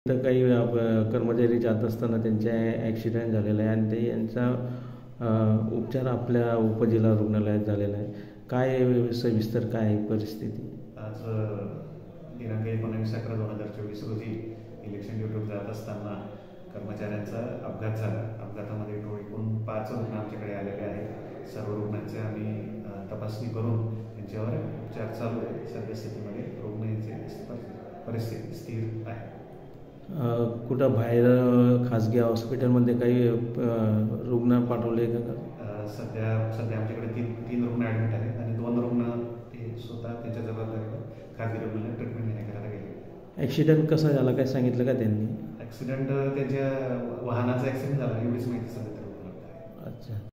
तर काही कर्मचारी जात असताना त्यांचा ॲक्सिडेंट झालेला आहे आणि ते यांचा उपचार आपल्या उपजिल्हा रुग्णालयात झालेला आहे. काय सविस्तर काय आहे परिस्थिती? आज दिनांक 19/11/2024 रोजी इलेक्शन ड्युटीवर जात असताना कर्मचाऱ्यांचा अपघात झाला. अपघातामध्ये एकूण 5 रुग्ण आमच्याकडे आलेले आहेत. सर्व रुग्णांचे आम्ही तपासणी करून त्यांच्यावर उपचार चालू आहे. सद्यस्थितीमध्ये रुग्ण यांची परिस्थिती स्थिर आहे. कुठं बाहेर खाजगी हॉस्पिटलमध्ये काही रुग्ण पाठवले का? सध्या आमच्याकडे तीन रुग्ण ॲडमिट आहेत आणि 2 रुग्ण ते स्वतः त्यांच्या जबाबदारीवर खाजगी रुग्णालयात ट्रीटमेंट घेण्याकरता गेले. ॲक्सिडेंट कसा झाला काय सांगितलं का त्यांनी? ॲक्सिडेंट त्यांच्या वाहनाचा ॲक्सिडेंट झाला एवढीच माहिती सध्या उपलब्ध आहे. अच्छा.